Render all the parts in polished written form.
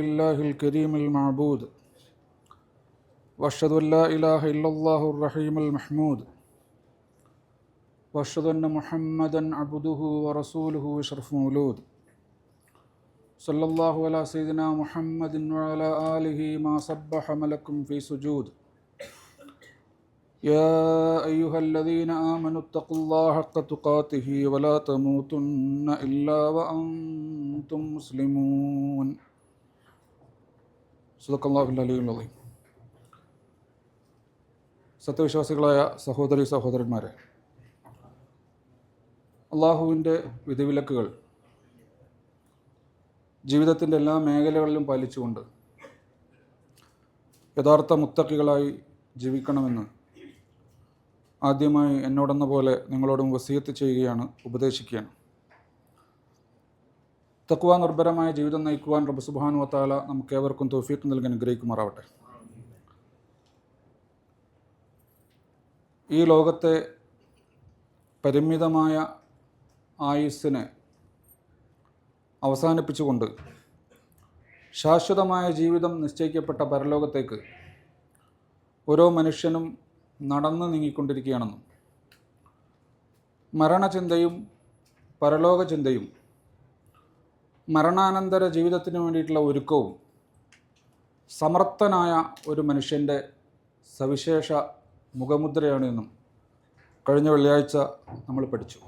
لله الكريم المعبود وأشهد أن لا إله إلا الله الرحيم المحمود وأشهد أن محمدا عبده ورسوله أشرف مولود صلى الله على سيدنا محمد وعلى آله ما سبح ملك في سجود يا أيها الذين آمنوا اتقوا الله حق تقاته ولا تموتن إلا وأنتم مسلمون സദഖല്ലാഹുൽ അലിയ്യുൽ അദീം. സത്യവിശ്വാസികളായ സഹോദരി സഹോദരന്മാരെ, അള്ളാഹുവിൻ്റെ വിധിവിലക്കുകൾ ജീവിതത്തിൻ്റെ എല്ലാ മേഖലകളിലും പാലിച്ചുകൊണ്ട് യഥാർത്ഥ മുത്തഖികളായി ജീവിക്കണമെന്ന് ആദ്യമായി എന്നോടെന്ന പോലെ നിങ്ങളോടും വസിയത്ത് ചെയ്യുകയാണ്, ഉപദേശിക്കുകയാണ്. തഖ്വ നിർഭരമായ ജീവിതം നയിക്കുവാൻ റബ്ബ് സുബ്ഹാനഹു വ തആല നമുക്കേവർക്കും തൗഫീഖ് നൽകി അനുഗ്രഹിക്കുമാറാവട്ടെ. ഈ ലോകത്തെ പരിമിതമായ ആയുസ്സിനെ അവസാനിപ്പിച്ചുകൊണ്ട് ശാശ്വതമായ ജീവിതം നിശ്ചയിക്കപ്പെട്ട പരലോകത്തേക്ക് ഓരോ മനുഷ്യനും നടന്നു നീങ്ങിക്കൊണ്ടിരിക്കുകയാണെന്നും മരണചിന്തയും പരലോക ചിന്തയും മരണാനന്തര ജീവിതത്തിന് വേണ്ടിയിട്ടുള്ള ഒരുക്കവും സമർത്ഥനായ ഒരു മനുഷ്യൻ്റെ സവിശേഷ മുഖമുദ്രയാണ് എന്നും കഴിഞ്ഞ വെള്ളിയാഴ്ച നമ്മൾ പഠിച്ചു.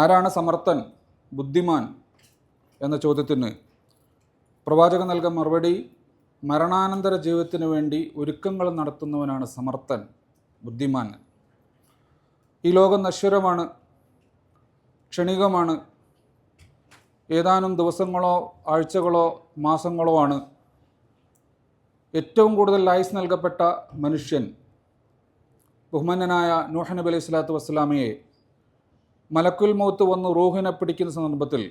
ആരാണ് സമർത്ഥൻ, ബുദ്ധിമാൻ എന്ന ചോദ്യത്തിന് പ്രവാചകൻ നൽകാൻ മറുപടി, മരണാനന്തര ജീവിതത്തിന് വേണ്ടി ഒരുക്കങ്ങൾ നടത്തുന്നവനാണ് സമർത്ഥൻ, ബുദ്ധിമാൻ. ഈ ലോകം നശ്വരമാണ്, ക്ഷണികമാണ്. ഏതാനും ദിവസങ്ങളോ ആഴ്ചകളോ മാസങ്ങളോ ആണ്. ഏറ്റവും കൂടുതൽ ആയുസ് നൽകപ്പെട്ട മനുഷ്യൻ ബഹുമാന്യനായ നൂഹ് നബി അലൈഹി സ്വലാത്തു വസ്സലാമയെ മലക്കുൽ മൗത്ത് വന്ന് റൂഹിനെ പിടിക്കുന്ന സന്ദർഭത്തിൽ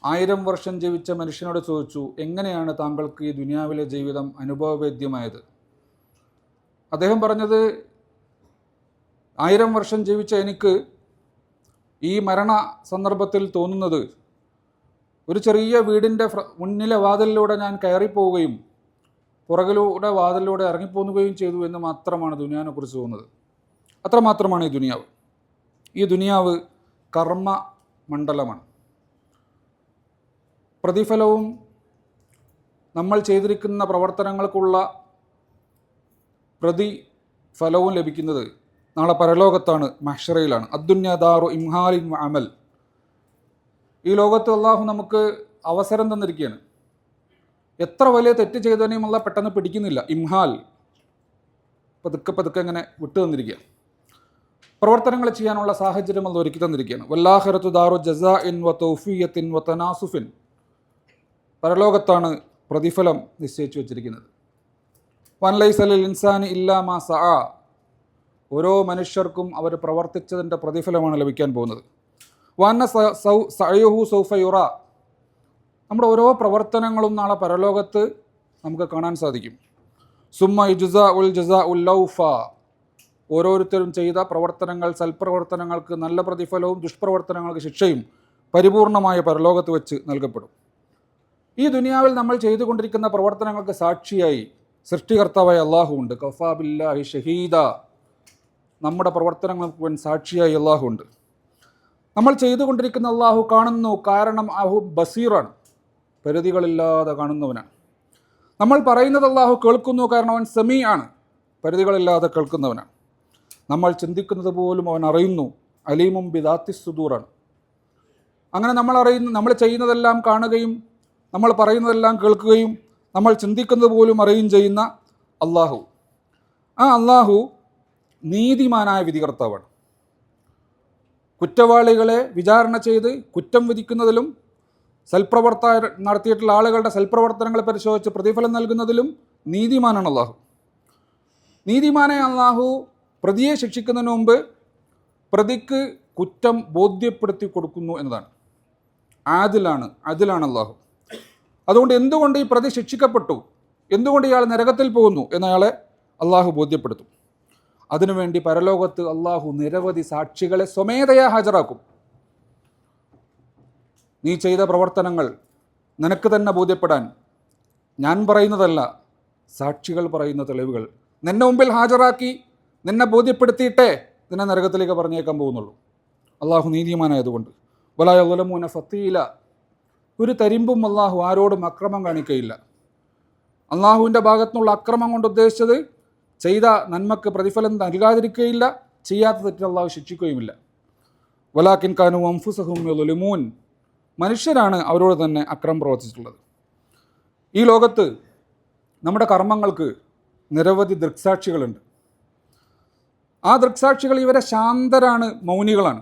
1000 വർഷം ജീവിച്ച മനുഷ്യനോട് ചോദിച്ചു, എങ്ങനെയാണ് താങ്കൾക്ക് ഈ ദുനിയാവിലെ ജീവിതം അനുഭവവേദ്യമായത്? അദ്ദേഹം പറഞ്ഞത്, 1000 വർഷം ജീവിച്ച എനിക്ക് ഈ മരണ സന്ദർഭത്തിൽ തോന്നുന്നത് ഒരു ചെറിയ വീടിൻ്റെ മുന്നിലെ വാതിലിലൂടെ ഞാൻ കയറിപ്പോവുകയും പുറകിലൂടെ വാതിലിലൂടെ ഇറങ്ങിപ്പോവുകയും ചെയ്തു എന്ന് മാത്രമാണ് ദുനിയാവിനെ കുറിച്ച് തോന്നുന്നത്. അത്രമാത്രമാണ് ഈ ദുനിയാവ്. ഈ ദുനിയാവ് കർമ്മ മണ്ഡലമാണ്. പ്രതിഫലവും നമ്മൾ ചെയ്തിരിക്കുന്ന പ്രവർത്തനങ്ങൾക്കുള്ള പ്രതിഫലവും ലഭിക്കുന്നത് നാളെ പരലോകത്താണ്, മഹ്ശറയിലാണ്. അദ്ദുന്യ ദാറു ഇംഹാലിൻ വ അമൽ. ഈ ലോകത്ത് അള്ളാഹു നമുക്ക് അവസരം തന്നിരിക്കുകയാണ്. എത്ര വലിയ തെറ്റ് ചെയ്തവനെയും അള്ളാഹ് പെട്ടെന്ന് പിടിക്കുന്നില്ല. ഇംഹാൽ, പതുക്കെ പതുക്കെ ഇങ്ങനെ വിട്ടു തന്നിരിക്കുക. പ്രവർത്തനങ്ങൾ ചെയ്യാനുള്ള സാഹചര്യം അത് ഒരുക്കി തന്നിരിക്കുകയാണ്. വല്ലാഹിറത്തു ദാറു ജസാഇൻ വ തൗഫിയത്തിൻ വ തനാസുഫിൻ. പരലോകത്താണ് പ്രതിഫലം നിശ്ചയിച്ചു വച്ചിരിക്കുന്നത്. വൻ ലൈസ ലിൽ ഇൻസാനി ഇല്ലാ മാ സഅ. ഓരോ മനുഷ്യർക്കും അവർ പ്രവർത്തിച്ചതിൻ്റെ പ്രതിഫലമാണ് ലഭിക്കാൻ പോകുന്നത്. വന്ന സഅയുഹു സൗഫ യുറ. നമ്മുടെ ഓരോ പ്രവർത്തനങ്ങളും നാളെ പരലോകത്ത് നമുക്ക് കാണാൻ സാധിക്കും. സുമ്മ യുജ്സാഉൽ ജസാഉൽ ലൗഫ. ഓരോരുത്തരും ചെയ്ത പ്രവർത്തനങ്ങൾ, സൽപ്രവർത്തനങ്ങൾക്ക് നല്ല പ്രതിഫലവും ദുഷ്പ്രവർത്തനങ്ങൾക്ക് ശിക്ഷയും പരിപൂർണമായ പരലോകത്ത് വെച്ച് നൽകപ്പെടും. ഈ ദുനിയാവിൽ നമ്മൾ ചെയ്തുകൊണ്ടിരിക്കുന്ന പ്രവർത്തനങ്ങൾക്ക് സാക്ഷിയായി സൃഷ്ടികർത്താവായ അള്ളാഹു ഉണ്ട്. കഫാ ബില്ലാഹി ഷഹീദ. നമ്മുടെ പ്രവർത്തനങ്ങൾക്ക് മുൻ സാക്ഷിയായി അള്ളാഹു ഉണ്ട്. നമ്മൾ ചെയ്തുകൊണ്ടിരിക്കുന്ന അള്ളാഹു കാണുന്നു, കാരണം അഹു ബസീറാണ്, പരിധികളില്ലാതെ കാണുന്നവനാണ്. നമ്മൾ പറയുന്നത് അള്ളാഹു കേൾക്കുന്നു, കാരണം അവൻ സമീ ആണ്, പരിധികളില്ലാതെ കേൾക്കുന്നവനാണ്. നമ്മൾ ചിന്തിക്കുന്നത് പോലും അവൻ അറിയുന്നു, അലീമും ബിദാത്തി സുദൂറാണ്. അങ്ങനെ നമ്മൾ ചെയ്യുന്നതെല്ലാം കാണുകയും നമ്മൾ പറയുന്നതെല്ലാം കേൾക്കുകയും നമ്മൾ ചിന്തിക്കുന്നത് പോലും അറിയുകയും ചെയ്യുന്ന അള്ളാഹു, ആ അള്ളാഹു നീതിമാനായ വിധികർത്താവാണ്. കുറ്റവാളികളെ വിചാരണ ചെയ്ത് കുറ്റം വിധിക്കുന്നതിലും നടത്തിയിട്ടുള്ള ആളുകളുടെ സൽപ്രവർത്തനങ്ങളെ പരിശോധിച്ച് പ്രതിഫലം നൽകുന്നതിലും നീതിമാനാണ് അള്ളാഹു. നീതിമാനായ അള്ളാഹു പ്രതിയെ ശിക്ഷിക്കുന്നതിന് മുമ്പ് പ്രതിക്ക് കുറ്റം ബോധ്യപ്പെടുത്തി കൊടുക്കുന്നു എന്നതാണ്. അതിലാണ് അള്ളാഹു. അതുകൊണ്ട് എന്തുകൊണ്ട് ഈ പ്രതി ശിക്ഷിക്കപ്പെട്ടു, എന്തുകൊണ്ട് ഇയാൾ നരകത്തിൽ പോകുന്നു എന്നയാളെ അള്ളാഹു ബോധ്യപ്പെടുത്തും. അതിനുവേണ്ടി പരലോകത്ത് അള്ളാഹു നിരവധി സാക്ഷികളെ സ്വമേധയാ ഹാജരാക്കും. നീ ചെയ്ത പ്രവർത്തനങ്ങൾ നിനക്ക് തന്നെ ബോധ്യപ്പെടാൻ ഞാൻ പറയുന്നതല്ല, സാക്ഷികൾ പറയുന്ന തെളിവുകൾ നിന്നെ മുമ്പിൽ ഹാജരാക്കി നിന്നെ ബോധ്യപ്പെടുത്തിയിട്ടേ നിന്നെ നരകത്തിലേക്ക് പറഞ്ഞേക്കാൻ പോകുന്നുള്ളൂ. അള്ളാഹു നീതിമാനായതുകൊണ്ട്. വലായുലമൂന ഫത്തീല, ഒരു തരിമ്പും അള്ളാഹു ആരോടും അക്രമം കാണിക്കുകയില്ല. അള്ളാഹുവിൻ്റെ ഭാഗത്തുനിന്നുള്ള അക്രമം കൊണ്ട് ഉദ്ദേശിച്ചത് ചെയ്ത നന്മക്ക് പ്രതിഫലം നൽകാതിരിക്കുകയില്ല, ചെയ്യാത്ത തെറ്റിന് അള്ളാഹു ശിക്ഷിക്കുകയുമില്ല. വലാക്കിൻ കാനു അൻഫുസഹും യളുമൂൻ, മനുഷ്യരാണ് അവരോട് തന്നെ അക്രമം പ്രവർത്തിച്ചിട്ടുള്ളത്. ഈ ലോകത്ത് നമ്മുടെ കർമ്മങ്ങൾക്ക് നിരവധി ദൃക്സാക്ഷികളുണ്ട്. ആ ദൃക്സാക്ഷികൾ ഇവരെ ശാന്തരാണ്, മൗനികളാണ്.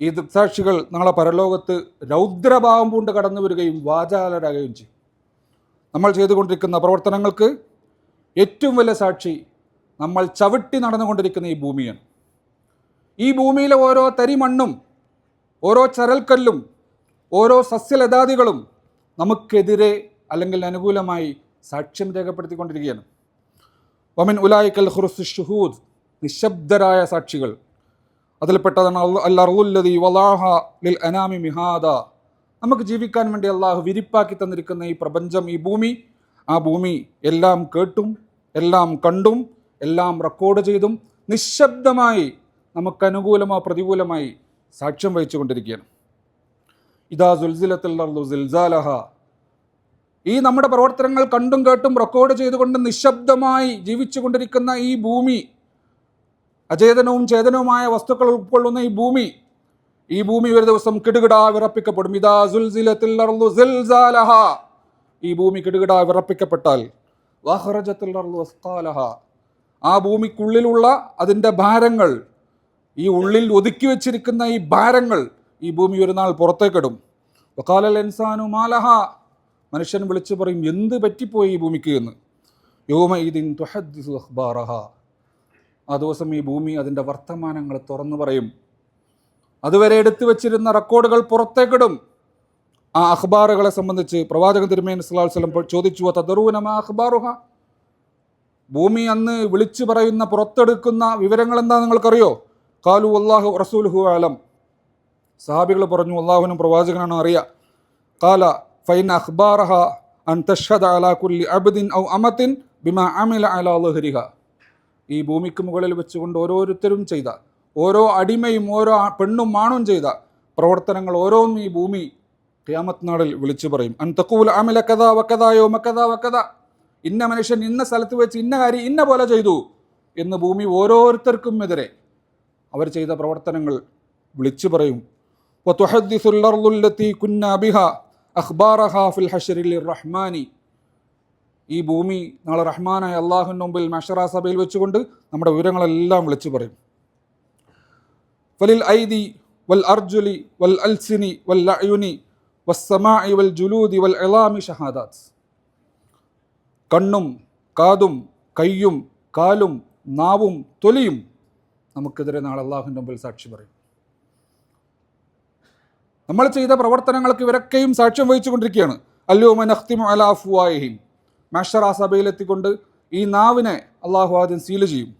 ഈ ദൃക്സാക്ഷികൾ നാളെ പരലോകത്ത് രൗദ്രഭാവം പൂണ്ട് കടന്നു വരികയും വാചാലരാകുകയും ചെയ്യും. നമ്മൾ ചെയ്തുകൊണ്ടിരിക്കുന്ന പ്രവർത്തനങ്ങൾക്ക് ഏറ്റവും വലിയ സാക്ഷി നമ്മൾ ചവിട്ടി നടന്നുകൊണ്ടിരിക്കുന്ന ഈ ഭൂമിയാണ്. ഈ ഭൂമിയിലെ ഓരോ തരി മണ്ണും ഓരോ ചരൽക്കല്ലും ഓരോ സസ്യലതാദികളും നമുക്കെതിരെ അല്ലെങ്കിൽ അനുകൂലമായി സാക്ഷ്യം രേഖപ്പെടുത്തിക്കൊണ്ടിരിക്കുകയാണ്. വമിൻ ഉലായിക്കൽ ഖുറുസ് ഷുഹൂദ്, നിശബ്ദരായ സാക്ഷികൾ. അതിൽപ്പെട്ടതാണ് അൽഅർളുല്ലദീ വളഅഹ ലിൽ അനാമി മിഹാദ, നമുക്ക് ജീവിക്കാൻ വേണ്ടി അള്ളാഹു വിരിപ്പാക്കി തന്നിരിക്കുന്ന ഈ പ്രപഞ്ചം, ഈ ഭൂമി, ആ ഭൂമി എല്ലാം കേട്ടും എല്ലാം കണ്ടും എല്ലാം റെക്കോർഡ് ചെയ്തും നിശബ്ദമായി നമുക്ക് അനുകൂലമോ പ്രതികൂലമായി സാക്ഷ്യം വഹിച്ചു കൊണ്ടിരിക്കുകയാണ്. ഇദാ സുൽസിലത്തുൽ അർളു സിൽസാലഹ, ഈ നമ്മുടെ പ്രവർത്തനങ്ങൾ കണ്ടും കേട്ടും റെക്കോർഡ് ചെയ്തുകൊണ്ട് നിശബ്ദമായി ജീവിച്ചു കൊണ്ടിരിക്കുന്ന ഈ ഭൂമി, അചേതനവും ചേതനവുമായ വസ്തുക്കൾ ഉൾക്കൊള്ളുന്ന ഈ ഭൂമി ഒരു ദിവസം കിടുകിടാ വിറപ്പിക്കപ്പെടും. ഇദാ സുൽസിലത്തുൽ അർളു സിൽസാലഹ, ഈ ഭൂമി കിടുകിടാ വിറപ്പിക്കപ്പെട്ടാൽ വഖറജത്തുൽ അർളു അസ്ഖാലഹ, ആ ഭൂമിക്കുള്ളിലുള്ള അതിൻ്റെ ഭാരങ്ങൾ, ഈ ഉള്ളിൽ ഒതുക്കി വെച്ചിരിക്കുന്ന ഈ ഭാരങ്ങൾ ഈ ഭൂമി ഒരു നാൾ പുറത്തേക്കിടും. വഖാലൽ ഇൻസാനു മാലഹ, മനുഷ്യൻ വിളിച്ചു പറയും എന്ത് പറ്റിപ്പോയി ഈ ഭൂമിക്ക് എന്ന്. യൗമഇദിൻ തുഹദ്ദിസു അഖ്ബാറഹ, ആ ദിവസം ഈ ഭൂമി അതിൻ്റെ വർത്തമാനങ്ങൾ തുറന്നു പറയും. അതുവരെ എടുത്തു വെച്ചിരുന്ന റെക്കോർഡുകൾ പുറത്തേക്കിടും. ആ അഖ്ബാറുകളെ സംബന്ധിച്ച് പ്രവാചകൻ തിരുമേനി സ്വല്ലല്ലാഹു അലൈഹി വസല്ലം ചോദിച്ചു, തദറൂന മാ അഖ്ബാറുഹ, ഭൂമി അന്ന് വിളിച്ചു പറയുന്ന പുറത്തെടുക്കുന്ന വിവരങ്ങൾ എന്താ നിങ്ങൾക്കറിയോ? ഖാലു വല്ലാഹു റസൂലുഹു അലം, സഹാബികൾ പറഞ്ഞു അള്ളാഹുവിനും പ്രവാചകനാണ് അറിയാം. ഖാല ഫൈന അഖ്ബാറഹ അൻ തഷ്ഹദ അലാ കുല്ലി അബ്ദിൻ ഔ അമത്തിൻ ബിമാ അമില അലാ ളഹ്രിഹ, ഈ ഭൂമിക്ക് മുകളിൽ വെച്ചുകൊണ്ട് ഓരോരുത്തരും ചെയ്ത, ഓരോ അടിമയും ഓരോ പെണ്ണും ആണും ചെയ്ത പ്രവർത്തനങ്ങൾ ഓരോന്നും ഈ ഭൂമി ഖിയാമത്ത് നാളിൽ വിളിച്ചു പറയും. അൻ തഖൂല അമില കദാ വകദാ യൗമ കദാ വകദാ, ഇന്ന മനുഷ്യൻ ഇന്ന സ്ഥലത്ത് വെച്ച് ഇന്ന കാര്യം ഇന്ന പോലെ ചെയ്തു എന്ന് ഭൂമി ഓരോരുത്തർക്കും എതിരെ അവർ ചെയ്ത പ്രവർത്തനങ്ങൾ വിളിച്ചു പറയും. വതുഹദ്ദിസുൽ അർളുല്ലതി കുന്നാ ബിഹാ അഖ്ബാറഹാ ഫിൽ ഹശ്രി ലിർറഹ്മാനി, ഈ ഭൂമി നാളെ റഹ്മാനായ അള്ളാഹുവിൻ്റെ മുമ്പിൽ മഹ്ശറാ സഭയിൽ വെച്ചുകൊണ്ട് നമ്മുടെ വിവരങ്ങളെല്ലാം വിളിച്ചു പറയും. ഫലിൽ ഐദി വൽ അർജുലി വൽ അൽസിനി വൽ അയുനി വസ്സമാഇ വൽ ജുലൂദി വൽ ഇളാമി ഷഹാദാത്ത്, കണ്ണും കാതും കയ്യും കാലും നാവും തൊലിയും നമുക്കെതിരെ നാളെ അള്ളാഹുവിൻ്റെ മുമ്പിൽ സാക്ഷി പറയും. നമ്മൾ ചെയ്ത പ്രവർത്തനങ്ങൾക്ക് ഇവരൊക്കെയും സാക്ഷ്യം വഹിച്ചു കൊണ്ടിരിക്കുകയാണ്. അല്യൗമ നഖ്തിമു അലാ അഫ്വാഹിഹിം, മഹ്ശറാ സഭയിലെത്തിക്കൊണ്ട് ഈ നാവിനെ അള്ളാഹു ആദ്യം സീല് ചെയ്യും.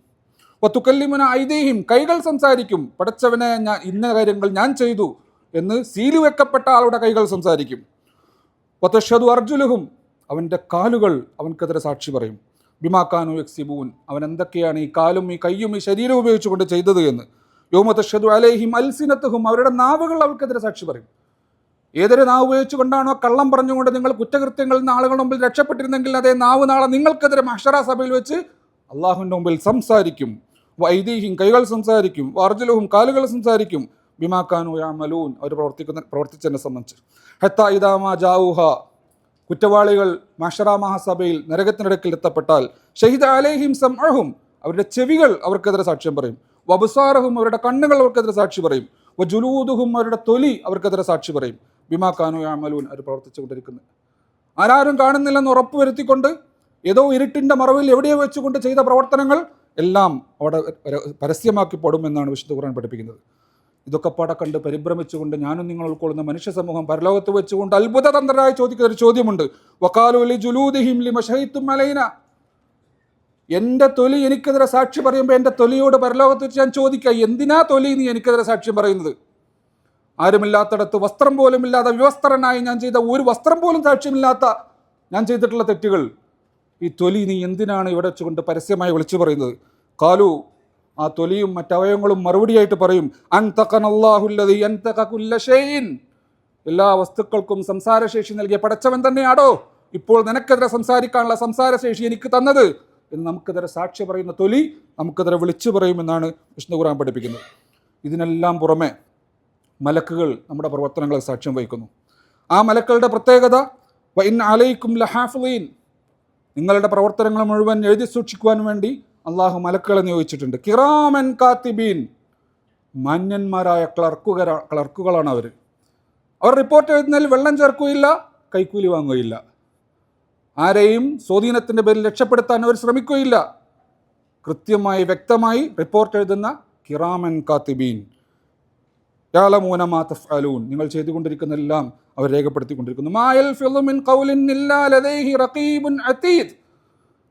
വതുകല്ലിമുന ഐദീഹിം, കൈകൾ സംസാരിക്കും. പടച്ചവനെ ഞാൻ ഇന്ന കാര്യങ്ങൾ ഞാൻ ചെയ്തു എന്ന് സീല് വെക്കപ്പെട്ട ആളുടെ കൈകൾ സംസാരിക്കും. വതഷ്ഹദു അർജുലുഹും, അവൻ്റെ കാലുകൾ അവൻക്കെതിരെ സാക്ഷി പറയും. ബിമാക്കാനു യക്സിബൂൻ, അവൻ എന്തൊക്കെയാണ് ഈ കാലും ഈ കയ്യും ഈ ശരീരം ഉപയോഗിച്ചുകൊണ്ട് ചെയ്തത് എന്ന്. യൗമ തഷ്ഹദു അലൈഹിം അൽസിനത്തുഹും, അവരുടെ നാവുകൾ അവർക്കെതിരെ സാക്ഷി പറയും. ഏതൊരു നാവ് ഉപയോഗിച്ചുകൊണ്ടാണോ കള്ളം പറഞ്ഞുകൊണ്ട് നിങ്ങൾ കുറ്റകൃത്യങ്ങളിൽ നിന്ന് ആളുകളുടെ മുമ്പിൽ രക്ഷപ്പെട്ടിരുന്നെങ്കിൽ അതേ നാവ് നാളെ നിങ്ങൾക്കെതിരെ മഹ്ശറാ സഭയിൽ വെച്ച് അള്ളാഹുവിൻ്റെ മുമ്പിൽ സംസാരിക്കും. വൈദീഹിം, കൈകൾ സംസാരിക്കും. അർജുലുഹും, കാലുകൾ സംസാരിക്കും. ബിമാക്കാനു യഅമലൂൻ, അവർ പ്രവർത്തിച്ചതിനെ സംബന്ധിച്ച്. ഹത്താ ഇദാ മാ ജാഊഹ, കുറ്റവാളികൾ മഹ്ശറാ മഹാസഭയിൽ നരകത്തിനടുക്കിൽ എത്തപ്പെട്ടാൽ ഷഹിദ അലൈഹിം സംഅഹും, അവരുടെ ചെവികൾ അവർക്കെതിരെ സാക്ഷ്യം പറയും. വബ്സാറഹും, അവരുടെ കണ്ണുകൾ അവർക്കെതിരെ സാക്ഷി പറയും. വജുലൂദുഹും, അവരുടെ തൊലി അവർക്കെതിരെ സാക്ഷി പറയും. ബിമാക്കാനു യഅമലൂൻ, അവർ പ്രവർത്തിച്ചുകൊണ്ടിരിക്കുന്നത്. ആരാരും കാണുന്നില്ലെന്ന് ഉറപ്പുവരുത്തിക്കൊണ്ട് ഏതോ ഇരുട്ടിൻ്റെ മറവിൽ എവിടെയോ വെച്ചുകൊണ്ട് ചെയ്ത പ്രവർത്തനങ്ങൾ എല്ലാം അവിടെ പരസ്യമാക്കിപ്പെടുമെന്നാണ് വിശുദ്ധ ഖുർആൻ പഠിപ്പിക്കുന്നത്. ഇതൊക്കെ പാടെ കണ്ട് പരിഭ്രമിച്ചുകൊണ്ട് ഞാനും നിങ്ങൾ ഉൾക്കൊള്ളുന്ന മനുഷ്യ സമൂഹം പരലോകത്ത് വെച്ചുകൊണ്ട് അത്ഭുതതന്ത്രരായി ചോദിക്കുന്ന ഒരു ചോദ്യമുണ്ട്. വഖാലു ലിജുലൂദിഹിം ലിമ ശഹീതും അലൈന, എൻ്റെ തൊലി എനിക്കെതിരെ സാക്ഷി പറയുമ്പോൾ എൻ്റെ തൊലിയോട് പരലോകത്ത് വെച്ച് ഞാൻ ചോദിക്കുക, എന്തിനാ തൊലി നീ എനിക്കെതിരെ സാക്ഷ്യം പറയുന്നത്? ആരുമില്ലാത്തടത്ത് വസ്ത്രം പോലും ഇല്ലാതെ വിവസ്ത്രനായി ഞാൻ ചെയ്ത ഒരു വസ്ത്രം പോലും സാക്ഷ്യമില്ലാത്ത ഞാൻ ചെയ്തിട്ടുള്ള തെറ്റുകൾ, ഈ തൊലി നീ എന്തിനാണ് ഇവിടെ വെച്ചുകൊണ്ട് പരസ്യമായി വിളിച്ചു പറയുന്നത്? കാലു, ആ തൊലിയും മറ്റവയവങ്ങളും മറുപടിയായിട്ട് പറയും, അൻതഖനല്ലാഹുല്ലദീ അൻതഖ കുല്ല ഷൈഇൻ, എല്ലാ വസ്തുക്കൾക്കും സംസാരശേഷി നൽകിയ പടച്ചവൻ തന്നെയാണോ ഇപ്പോൾ നിനക്കെതിരെ സംസാരിക്കാനുള്ള സംസാരശേഷി എനിക്ക് തന്നത് എന്ന് നമുക്കെതിരെ സാക്ഷി പറയുന്ന തൊലി നമുക്കെതിരെ വിളിച്ചു പറയുമെന്നാണ് വിഷ്ണു ഖുർആൻ പഠിപ്പിക്കുന്നത്. ഇതിനെല്ലാം പുറമെ മലക്കുകൾ നമ്മുടെ പ്രവർത്തനങ്ങളെ സാക്ഷ്യം വഹിക്കുന്നു. ആ മലക്കളുടെ പ്രത്യേകത, വഇൻ അലൈക്കും ലഹാഫിളീൻ, നിങ്ങളുടെ പ്രവർത്തനങ്ങൾ മുഴുവൻ എഴുതി സൂക്ഷിക്കുവാൻ വേണ്ടി അള്ളാഹു മലക്കുകളെ നിയോഗിച്ചിട്ടുണ്ട്. കിറാമൻ കാത്തിബീൻ, മാന്യന്മാരായ ക്ലർക്കുകളാണ് അവർ. അവർ റിപ്പോർട്ട് എഴുതുന്നതിൽ വെള്ളം ചേർക്കുകയില്ല, കൈക്കൂലി വാങ്ങുകയില്ല. ആരെയും സ്വാധീനത്തിൻ്റെ പേരിൽ രക്ഷപ്പെടുത്താൻ അവർ ശ്രമിക്കുകയില്ല. കൃത്യമായി വ്യക്തമായി റിപ്പോർട്ട് എഴുതുന്ന കിറാമൻ കാത്തിബീൻ. യഅലമൂന മാ തഫ്അലൂൻ, നിങ്ങൾ ചെയ്തുകൊണ്ടിരിക്കുന്നതെല്ലാം അവർ രേഖപ്പെടുത്തിക്കൊണ്ടിരിക്കുന്നു. മാ യൽഫിളു മിൻ ഖൗലിൻ ഇല്ലാ ലദൈഹി റഖീബുൻ അതീദ്,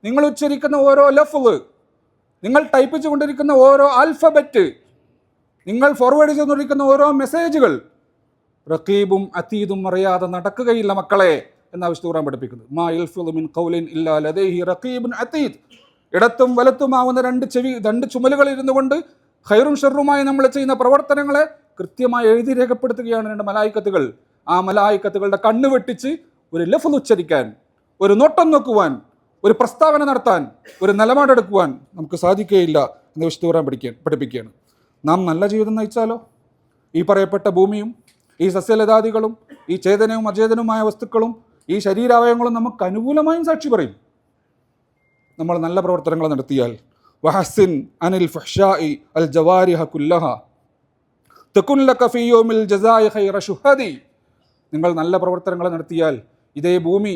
നിങ്ങൾ ഉച്ചരിക്കുന്ന ഓരോ ലഫ്ള്, നിങ്ങൾ ടൈപ്പ് ചെയ്തുകൊണ്ടിരിക്കുന്ന ഓരോ ആൽഫബറ്റ്, നിങ്ങൾ ഫോർവേഡ് ചെയ്തുകൊണ്ടിരിക്കുന്ന ഓരോ മെസ്സേജുകൾ റഖീബും അതീദും അറിയാതെ നടക്കുകയില്ല മക്കളെ എന്ന് വിശുദ്ധ ഖുർആൻ പഠിപ്പിക്കുന്നത്. മാ യൽഫിളു മിൻ ഖൗലിൻ ഇല്ലാ ലദൈഹി റഖീബുൻ അതീദ്, ഇടത്തും വലത്തുമാവുന്ന രണ്ട് ചുമലുകൾ ഇരുന്നു കൊണ്ട് ഖൈറും ഷർറുമായി നമ്മൾ ചെയ്യുന്ന പ്രവർത്തനങ്ങളെ കൃത്യമായി എഴുതി രേഖപ്പെടുത്തുകയാണ് രണ്ട് മലായിക്കത്തുകൾ. ആ മലായിക്കത്തുകളുടെ കണ്ണ് വെട്ടിച്ച് ഒരു ലഫ്ള് ഉച്ചരിക്കാൻ, ഒരു നോട്ടം നോക്കുവാൻ, ഒരു പ്രസ്താവന നടത്താൻ, ഒരു നിലപാടെടുക്കുവാൻ നമുക്ക് സാധിക്കുകയില്ല എന്ന് വിശുദ്ധ ഖുർആൻ പഠിപ്പിക്കുകയാണ്. നാം നല്ല ജീവിതം നയിച്ചാലോ ഈ പറയപ്പെട്ട ഭൂമിയും ഈ സസ്യലതാദികളും ഈ ചേതനവും അചേതനവുമായ വസ്തുക്കളും ഈ ശരീരാവയവങ്ങളും നമുക്ക് അനുകൂലമായും സാക്ഷി പറയും. നമ്മൾ നല്ല പ്രവർത്തനങ്ങൾ നടത്തിയാൽ, വഹസിൻ അനിൽ ഫഹ്ശാഇ അൽ ജവാരിഹ കുല്ലഹ തകുൻ ലക ഫീ യൗമിൽ ജസാഇ ഖൈറ ശുഹദി, നിങ്ങൾ നല്ല പ്രവർത്തനങ്ങൾ നടത്തിയാൽ ഇതേ ഭൂമി,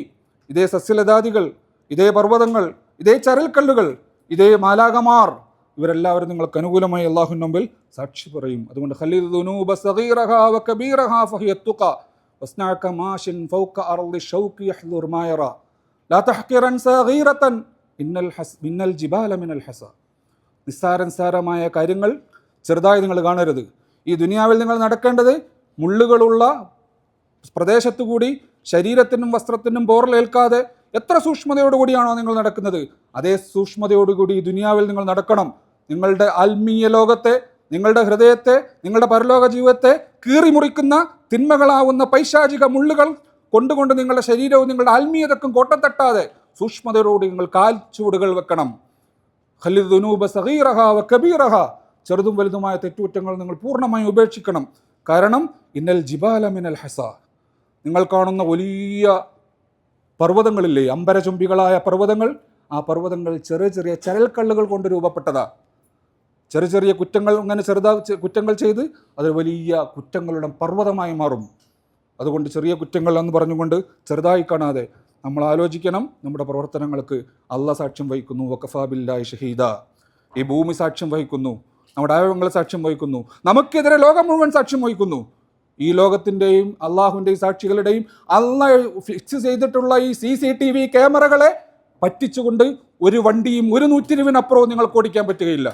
ഇതേ സസ്യലതാദികൾ, ഇതേ പർവ്വതങ്ങൾ, ഇതേ ചരൽക്കല്ലുകൾ, ഇതേ മാലാകമാർ, ഇവരെല്ലാവരും നിങ്ങൾക്ക് അനുകൂലമായി അല്ലാഹുവിന്റെ മുമ്പിൽ സാക്ഷി പറയും. അതുകൊണ്ട് ഖലിൽ ദുനൂബ സഗീറഹാ വകബീറഹാ ഫഹിയ തുഖ വസ്നഅക മാശിൻ ഫൗക അർളി ഷൗഖി യഹ്ദുർ മാ യറാ ലാ തഹ്കിറൻ സഗീറതൻ മിന്നൽ ജിബാല മിനൽ ഹസ. നിസ്സാരമായ കാര്യങ്ങൾ ചെറുതായി നിങ്ങൾ കാണരുത്. ഈ ദുനിയാവിൽ നിങ്ങൾ നടക്കേണ്ടത് മുള്ളുകളുള്ള പ്രദേശത്തുകൂടി ശരീരത്തിനും വസ്ത്രത്തിനും പോറലേൽക്കാതെ എത്ര സൂക്ഷ്മതയോടുകൂടിയാണോ നിങ്ങൾ നടക്കുന്നത്, അതേ സൂക്ഷ്മതയോടുകൂടി ഈ ദുനിയാവിൽ നിങ്ങൾ നടക്കണം. നിങ്ങളുടെ ആത്മീയ ലോകത്തെ, നിങ്ങളുടെ ഹൃദയത്തെ, നിങ്ങളുടെ പരലോക ജീവിതത്തെ കീറിമുറിക്കുന്ന തിന്മകളാവുന്ന പൈശാചിക മുള്ളുകൾ കൊണ്ടുകൊണ്ട് നിങ്ങളുടെ ശരീരവും നിങ്ങളുടെ ആത്മീയതക്കും കോട്ടം തട്ടാതെ സൂക്ഷ്മതയോടുകൂടി നിങ്ങൾ കാൽച്ചുവടുകൾ വെക്കണം. ഖലിദ് ദുനൂബ സഗീറഹ വകബീറഹ, ചെറുതും വലുതുമായ തെറ്റുകുറ്റങ്ങൾ നിങ്ങൾ പൂർണ്ണമായും ഉപേക്ഷിക്കണം. കാരണം ഇന്നൽ ജിബാല മിനൽ ഹസ, നിങ്ങൾ കാണുന്ന വലിയ പർവ്വതങ്ങളില്ലേ, അമ്പരചുംബികളായ പർവ്വതങ്ങൾ, ആ പർവ്വതങ്ങൾ ചെറിയ ചെറിയ ചരൽക്കല്ലുകൾ കൊണ്ട് രൂപപ്പെട്ടതാ. ചെറിയ ചെറിയ കുറ്റങ്ങൾ അങ്ങനെ കുറ്റങ്ങൾ ചെയ്ത് അത് വലിയ കുറ്റങ്ങളുടെ പർവ്വതമായി മാറും. അതുകൊണ്ട് ചെറിയ കുറ്റങ്ങൾ എന്ന് പറഞ്ഞുകൊണ്ട് ചെറുതായി കാണാതെ നമ്മൾ ആലോചിക്കണം. നമ്മുടെ പ്രവർത്തനങ്ങൾക്ക് അള്ളാഹ് സാക്ഷ്യം വഹിക്കുന്നു. വഖഫാ ബില്ലാഹി ഷഹീദ, ഈ ഭൂമി സാക്ഷ്യം വഹിക്കുന്നു, നമ്മുടെ അവയവങ്ങൾ സാക്ഷ്യം വഹിക്കുന്നു, നമുക്കെതിരെ ലോകം മുഴുവൻ സാക്ഷ്യം വഹിക്കുന്നു. ഈ ലോകത്തിൻ്റെയും അള്ളാഹുവിൻ്റെയും സാക്ഷികളുടെയും അള്ളാഹ് ഫിക്സ് ചെയ്തിട്ടുള്ള ഈ CCTV ക്യാമറകളെ പറ്റിച്ചുകൊണ്ട് ഒരു വണ്ടിയും ഒരു 120-നപ്പുറവും നിങ്ങൾക്ക് ഓടിക്കാൻ പറ്റുകയില്ല.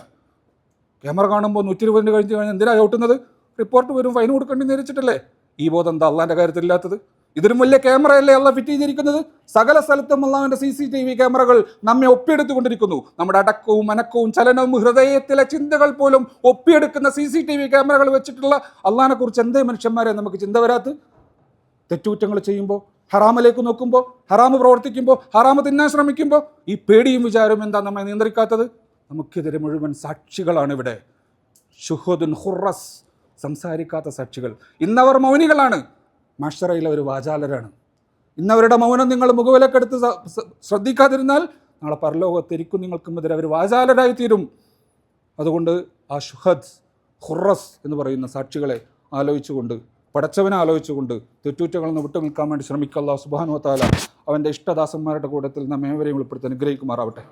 ക്യാമറ കാണുമ്പോൾ 120 കഴിഞ്ഞ് എന്തിനാണ് ചവിട്ടുന്നത്? റിപ്പോർട്ട് വരും, ഫൈൻ കൊടുക്കേണ്ടി നേരിച്ചിട്ടല്ലേ. ഈ ബോധം എന്താ അള്ളാഹിൻ്റെ കാര്യത്തിലില്ലാത്തത്? ഇതിനും വലിയ ക്യാമറയല്ലേ അള്ളാഹ് ഫിറ്റ് ചെയ്തിരിക്കുന്നത്? സകല സ്ഥലത്തും അള്ളാഹുവിൻ്റെ CCTV ക്യാമറകൾ നമ്മെ ഒപ്പിയെടുത്തുകൊണ്ടിരിക്കുന്നു. നമ്മുടെ അടക്കവും അനക്കവും ചലനവും ഹൃദയത്തിലെ ചിന്തകൾ പോലും ഒപ്പിയെടുക്കുന്ന CCTV ക്യാമറകൾ വെച്ചിട്ടുള്ള അള്ളാഹിനെ കുറിച്ച് എന്തേ മനുഷ്യന്മാരെ നമുക്ക് ചിന്ത വരാത്ത? തെറ്റുകുറ്റങ്ങൾ ചെയ്യുമ്പോൾ, ഹറാമിലേക്ക് നോക്കുമ്പോൾ, ഹറാമ് പ്രവർത്തിക്കുമ്പോൾ, ഹറാമ് തിന്നാൻ ശ്രമിക്കുമ്പോൾ ഈ പേടിയും വിചാരവും എന്താ നമ്മെ നിയന്ത്രിക്കാത്തത്? നമുക്കെതിരെ മുഴുവൻ സാക്ഷികളാണ് ഇവിടെ. ഷുഹദുൻ ഖുറസ്, സംസാരിക്കാത്ത സാക്ഷികൾ. ഇന്നവർ മൗനികളാണ്, മഹ്ശറയിൽ അവർ വാചാലരാണ്. ഇന്നവരുടെ മൗനം നിങ്ങൾ മുഖവിലക്കെടുത്ത് ശ്രദ്ധിക്കാതിരുന്നാൽ നാളെ പരലോകത്തിരിക്കും നിങ്ങൾക്കുമെതിരെ അവർ വാചാലരായി തീരും. അതുകൊണ്ട് ആ ഷുഹദ് ഖുറസ് എന്ന് പറയുന്ന സാക്ഷികളെ ആലോചിച്ചുകൊണ്ട്, പടച്ചവനെ ആലോചിച്ചുകൊണ്ട് തെറ്റുകുറ്റങ്ങളിൽ നിന്ന് വിട്ടു നിൽക്കാൻ വേണ്ടി ശ്രമിക്കുക. അല്ലാഹു സുബ്ഹാനഹു വ തആല അവൻ്റെ ഇഷ്ടദാസന്മാരുടെ കൂട്ടത്തിൽ നമ്മെ ഏവരെയും ഉൾപ്പെടുത്തി അനുഗ്രഹിക്കുമാറാവട്ടെ.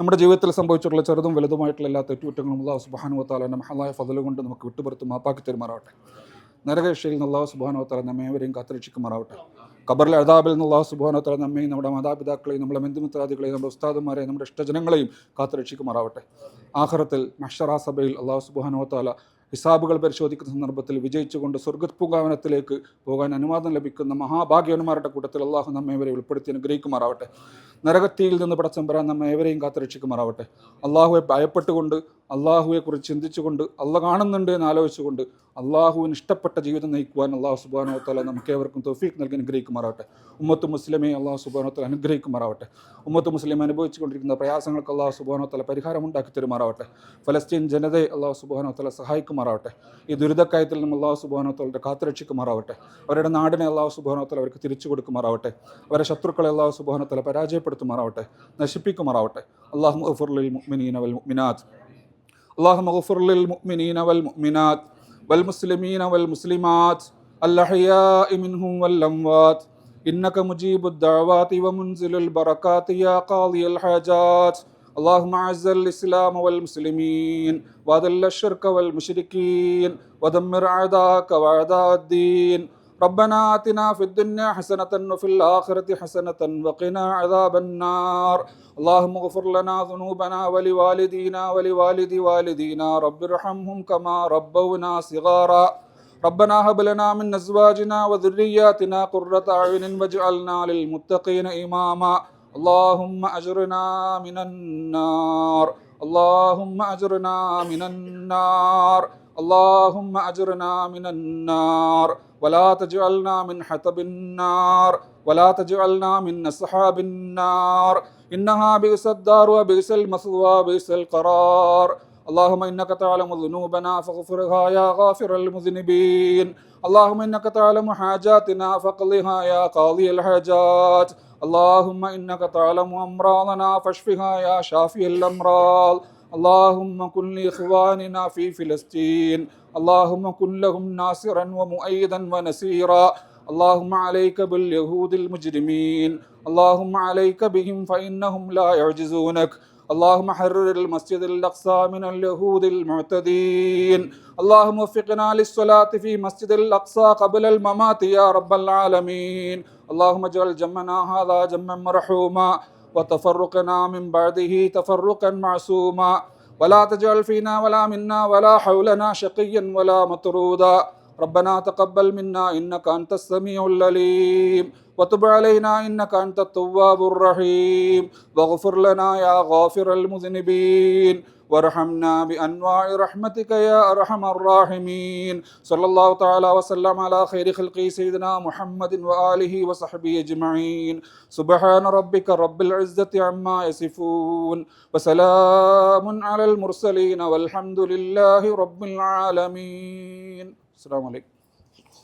നമ്മുടെ ജീവിതത്തിൽ സംഭവിച്ചിട്ടുള്ള ചെറുതും വലുതുമായിട്ടുള്ള എല്ലാ തെറ്റുകുറ്റങ്ങളും അല്ലാഹു സുബ്ഹാനഹു വ തആലയുടെ മഹലായ ഫضل കൊണ്ട് നമുക്ക് വിട്ടുപുറത്ത് മാപ്പാക്കി തരുമാറാവട്ടെ. നരകശിക്ഷയിൽ നിന്ന് അല്ലാഹു സുബ്ഹാനഹു വ തആല നമ്മെ ഏവരെയും കാത്തുരക്ഷിക്കുമാറാവട്ടെ. ഖബറിലെ അദാബിൽ നിന്ന് അല്ലാഹു സുബ്ഹാനഹു വ തആല നമ്മെയും നമ്മുടെ മാതാപിതാക്കളെയും നമ്മുടെ ബന്ധുമിത്രാദികളെയും നമ്മുടെ ഉസ്താദുമാരെയും നമ്മുടെ ഇഷ്ടജനങ്ങളെയും കാത്തുരക്ഷിക്കുമാറാവട്ടെ. ആഖിറത്തിൽ മഹ്ശറ സഭയിൽ അല്ലാഹു സുബ്ഹാനഹു വ തആല ഹിസാബുകൾ പരിശോധിക്കുന്ന സന്ദർഭത്തിൽ വിജയിച്ചുകൊണ്ട് സ്വർഗ്ഗപൂങ്കാവനത്തിലേക്ക് പോകാൻ അനുവാദം ലഭിക്കുന്ന മഹാഭാഗ്യവന്മാരുടെ കൂട്ടത്തിൽ അള്ളാഹു നമ്മെ ഇവരെ ഉൾപ്പെടുത്തി അനുഗ്രഹിക്കുമാറാവട്ടെ. നരകത്തിയിൽ നിന്ന് പടച്ചമ്പരാൻ നമ്മെ ഏവരെയും കാത്തുരക്ഷിക്കുമാറാവട്ടെ. അള്ളാഹുവെ ഭയപ്പെട്ടുകൊണ്ട്, അള്ളാഹുവെക്കുറിച്ച് ചിന്തിച്ചുകൊണ്ട്, അള്ളാഹ് കാണുന്നുണ്ട് എന്ന് ആലോചിച്ചുകൊണ്ട് അള്ളാഹുവിന് ഇഷ്ടപ്പെട്ട ജീവിതം നയിക്കുവാൻ അള്ളാഹു സുബ്ഹാനഹു വ തആല നമുക്ക് ഏവർക്കും തൗഫീഖ് നൽകി അനുഗ്രഹിക്കുമാറാവട്ടെ. ഉമ്മത്ത് മുസ്ലിമെ അള്ളാഹു സുബ്ഹാനഹു വ തആല അനുഗ്രഹിക്കുമാറാവട്ടെ. ഉമ്മത്ത് മുസ്ലിം അനുഭവിച്ചുകൊണ്ടിരിക്കുന്ന പ്രയാസങ്ങൾക്ക് അള്ളാഹു സുബ്ഹാനഹു വ തആല പരിഹാരം ഉണ്ടാക്കി തരുമാറാവട്ടെ. ഫലസ്തീൻ ജനതയെ അള്ളാഹു സുബ്ഹാനഹു വ തആല സഹായിക്കുമാറാവട്ടെ. ഈ ദുരിതക്കയത്തിൽ നിന്നും അള്ളാഹു സുബ്ഹാനഹു വ തആല കാത്തുരക്ഷിക്കുമാറാവട്ടെ. അവരുടെ നാടിനെ അള്ളാഹു സുബ്ഹാനഹു വ തആല അവർക്ക് തിരിച്ചു കൊടുക്കുമാറാവട്ടെ. അവരുടെ ശത്രുക്കളെ അള്ളാഹു സുബ്ഹാനഹു വ തആല പരാജയപ്പെടുത്തുമാറാവട്ടെ, നശിപ്പിക്കുമാറാവട്ടെ. അല്ലാഹുമ്മ ഗ്ഫിർ ലിൽ മുഅ്മിനീന വൽ മുഅ്മിനാത്ത് اللهم اغفر للمؤمنين والمؤمنات والمسلمين والمسلمات الأحياء منهم والأموات إنك مجيب الدعوات ومنزل البركات يا قاضي الحاجات. اللهم أعز الإسلام والمسلمين وأذل الشرك والمشركين ودمر أعداءك وأعداء الدين. ربنا آتنا في الدنيا حسنة وفي الآخرة حسنة وقنا عذاب النار. اللهم اغفر لنا ذنوبنا ولوالدينا ولوالد والدينا رب ارحمهم كما ربونا صغارا. ربنا هب لنا من أزواجنا وذرياتنا قرة أعين واجعلنا للمتقين إماما. اللهم أجرنا من النار. اللهم أجرنا من النار. اللهم أجرنا من النار ولا تجعلنا من حطب النار ولا تجعلنا من أصحاب النار إنها بئس الدار وبئس المثوى وبئس القرار. اللهم إنك تعلم ذنوبنا فاغفرها يا غافر المذنبين. اللهم إنك تعلم حاجاتنا فاقضها يا قاضي الحاجات. اللهم إنك تعلم أمراضنا فاشفها يا شافي الأمراض. اللهم كن لإخواننا في فلسطين. اللهم كن لهم ناصرا ومؤيدا ونسيرا. اللهم عليك باليهود المجرمين. اللهم عليك بهم فإنهم لا يعجزونك. اللهم حرر المسجد الأقصى من اليهود المعتدين. اللهم وفقنا للصلاة في مسجد الأقصى قبل الممات يا رب العالمين. اللهم اجعل جمعنا هذا جمعا مرحوما وتفرقنا من بعده تفرقا معصوما ولا تجعل فينا ولا منا ولا حولنا شقيا ولا مطرودا. ربنا تقبل منا إنك أنت السميع العليم وتب علينا إنك أنت التواب الرحيم واغفر لنا يا غافر المذنبين وارحمنا بأنواع رحمتك يا أرحم الراحمين. صلى الله تعالى وسلم على خير خلقه سيدنا محمد وآله وصحبه أجمعين. سبحان ربك رب العزة عما يصفون وسلام على المرسلين والحمد لله رب العالمين. السلام عليكم.